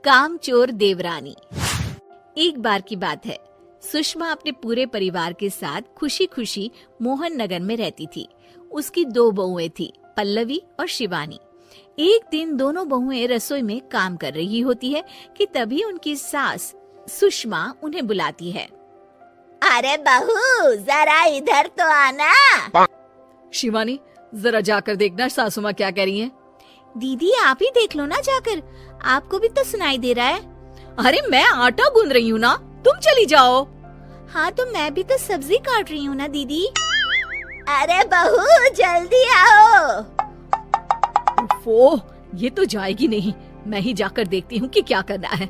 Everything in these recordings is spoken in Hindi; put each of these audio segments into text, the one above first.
कामचोर देवरानी। एक बार की बात है, सुषमा अपने पूरे परिवार के साथ खुशी खुशी मोहन नगर में रहती थी। उसकी 2 बहुएं थी, पल्लवी और शिवानी। एक दिन दोनों बहुएं रसोई में काम कर रही होती है कि तभी उनकी सास सुषमा उन्हें बुलाती है। अरे बहू, जरा इधर तो आना। शिवानी, जरा जाकर देखना सासू माँ क्या कह रही हैं। दीदी आप ही देख लो ना जाकर, आपको भी तो सुनाई दे रहा है। अरे मैं आटा गूंद रही हूँ ना, तुम चली जाओ। हाँ तो मैं भी तो सब्जी काट रही हूँ ना दीदी। अरे बहू जल्दी आओ। वो ये तो जाएगी नहीं, मैं ही जाकर देखती हूँ कि क्या करना है।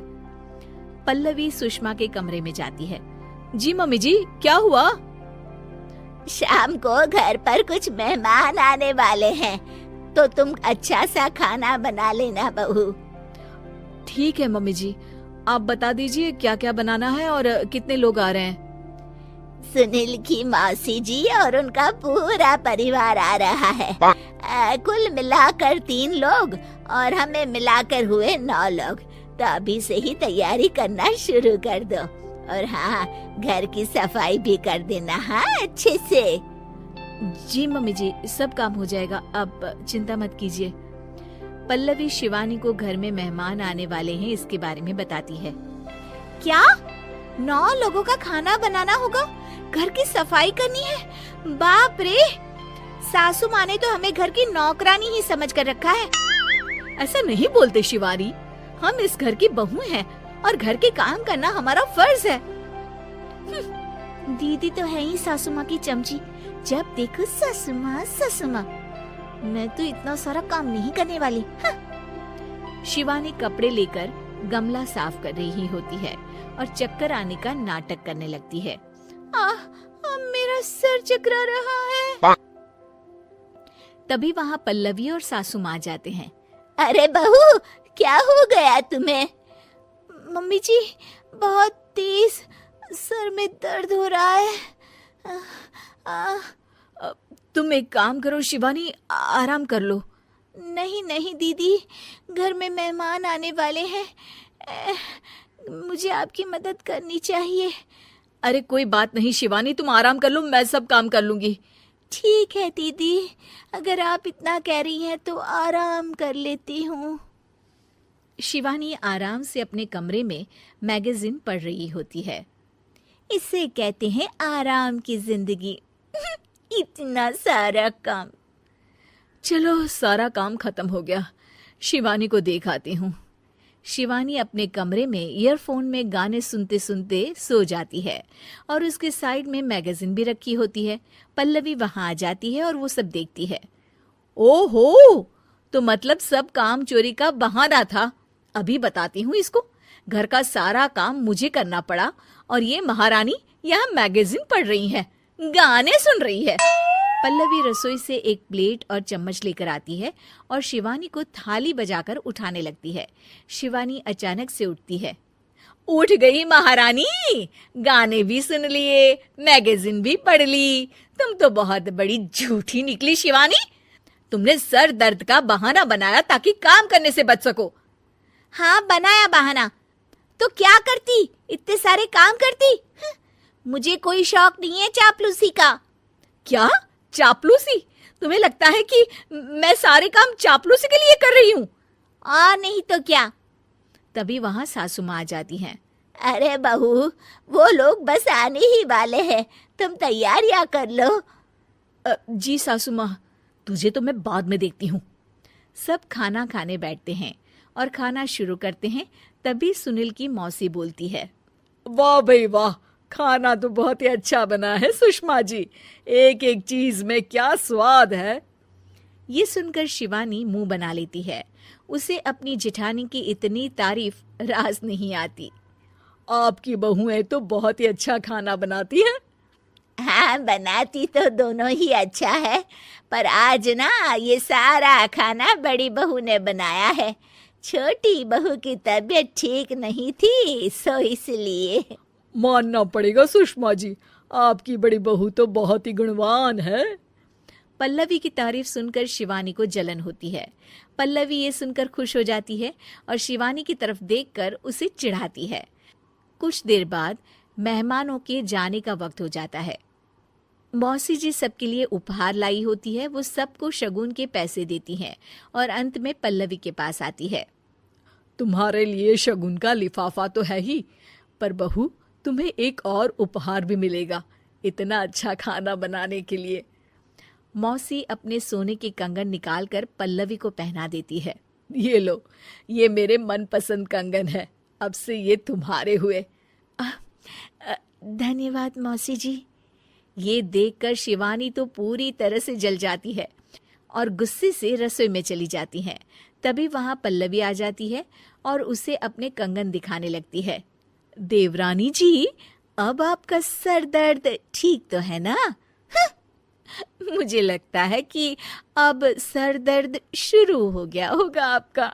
पल्लवी सुषमा के कमरे में जाती है। जी मम्मी जी, क्या हुआ? शाम को घर पर कुछ मेहमान आने वाले हैं, तो तुम अच्छा सा खाना बना लेना बहू। ठीक है मम्मी जी, आप बता दीजिए क्या क्या बनाना है और कितने लोग आ रहे हैं। सुनील की मौसी जी और उनका पूरा परिवार आ रहा है। कुल मिलाकर 3 लोग और हमें मिलाकर हुए 9 लोग। तो अभी से ही तैयारी करना शुरू कर दो। और हाँ, घर की सफाई भी कर देना। हाँ अच्छे से। जी मम्मी जी, सब काम हो जाएगा, आप चिंता मत कीजिए। पल्लवी शिवानी को घर में मेहमान आने वाले हैं इसके बारे में बताती है। क्या 9 लोगों का खाना बनाना होगा, घर की सफाई करनी है? बाप रे, सासू माँ ने तो हमें घर की नौकरानी ही समझ कर रखा है। ऐसा नहीं बोलते शिवानी, हम इस घर की बहू हैं और घर के काम करना हमारा फर्ज है। दीदी तो है ही सासू माँ की चमची, जब देखो सासू माँ सासू माँ। मैं तो इतना सारा काम नहीं करने वाली। शिवानी कपड़े लेकर गमला साफ कर रही होती है और चक्कर आने का नाटक करने लगती है। मेरा सर चकरा रहा है। तभी वहाँ पल्लवी और सासू माँ जाते हैं। अरे बहू, क्या हो गया तुम्हें? मम्मी जी, बहुत तेज सर में दर्द हो रहा है। तुम एक काम करो शिवानी, आराम कर लो। नहीं नहीं दीदी, घर में मेहमान आने वाले हैं, मुझे आपकी मदद करनी चाहिए। अरे कोई बात नहीं शिवानी, तुम आराम कर लो, मैं सब काम कर लूंगी। ठीक है दीदी, अगर आप इतना कह रही हैं तो आराम कर लेती हूँ। शिवानी आराम से अपने कमरे में मैगजीन पढ़ रही होती है। इसे कहते हैं आराम की जिंदगी। इतना सारा काम। चलो सारा काम खत्म हो गया, शिवानी को देख आती हूँ। शिवानी अपने कमरे में ईयरफोन में गाने सुनते सुनते सो जाती है और उसके साइड में मैगजीन भी रखी होती है। पल्लवी वहां आ जाती है और वो सब देखती है। ओहो, तो मतलब सब काम चोरी का बहाना था। अभी बताती हूँ इसको। घर का सारा काम मुझे करना पड़ा और ये महारानी यहाँ मैगजीन पढ़ रही है, गाने सुन रही है। पल्लवी रसोई से एक प्लेट और चम्मच लेकर आती है और शिवानी को थाली बजाकर उठाने लगती है। शिवानी अचानक से उठती है। उठ गई महारानी, गाने भी सुन लिए, मैगजीन भी पढ़ ली। तुम तो बहुत बड़ी झूठी निकली शिवानी। तुमने सर दर्द का बहाना बनाया ताकि काम करने से बच सको। हाँ बनाया बहाना, तो क्या करती, इतने सारे काम करती। मुझे कोई शौक नहीं है चापलूसी का। क्या चापलूसी? तुम्हें लगता है कि मैं सारे काम चापलूसी के लिए कर रही हूँ? और नहीं तो क्या। तभी वहां सासू माँ आ जाती हैं। अरे बहू, वो लोग बस आने ही वाले हैं, तुम तैयारियां कर लो। जी सासू माँ, तुझे तो मैं बाद में देखती हूँ। सब खाना खाने बैठते हैं और खाना शुरू करते हैं। तभी सुनील की मौसी बोलती है। वाह भाई वाह, खाना तो बहुत ही अच्छा बना है सुषमा जी, एक एक चीज में क्या स्वाद है। ये सुनकर शिवानी मुंह बना लेती है। उसे अपनी जेठानी की इतनी तारीफ रास नहीं आती। आपकी बहुएं तो बहुत ही अच्छा खाना बनाती हैं। हाँ बनाती तो दोनों ही अच्छा है, पर आज ना ये सारा खाना बड़ी बहू ने बनाया है। छोटी बहू की तबीयत ठीक नहीं थी, सो इसलिए। मानना पड़ेगा सुषमा जी, आपकी बड़ी बहू तो बहुत ही गुणवान है। पल्लवी की तारीफ सुनकर शिवानी को जलन होती है। पल्लवी ये सुनकर खुश हो जाती है और शिवानी की तरफ देखकर उसे चिढ़ाती है। कुछ देर बाद मेहमानों के जाने का वक्त हो जाता है। मौसी जी सबके लिए उपहार लाई होती है। वो सबको शगुन के पैसे देती हैं और अंत में पल्लवी के पास आती है। तुम्हारे लिए शगुन का लिफाफा तो है ही, पर बहू तुम्हें एक और उपहार भी मिलेगा इतना अच्छा खाना बनाने के लिए। मौसी अपने सोने के कंगन निकालकर पल्लवी को पहना देती है। ये लो, ये मेरे मनपसंद कंगन है, अब से ये तुम्हारे हुए। धन्यवाद मौसी जी। ये देखकर शिवानी तो पूरी तरह से जल जाती है और गुस्से से रसोई में चली जाती है। तभी वहां पल्लवी आ जाती है और उसे अपने कंगन दिखाने लगती है। देवरानी जी, अब आपका सर दर्द ठीक तो है ना? मुझे लगता है कि अब सर दर्द शुरू हो गया होगा आपका।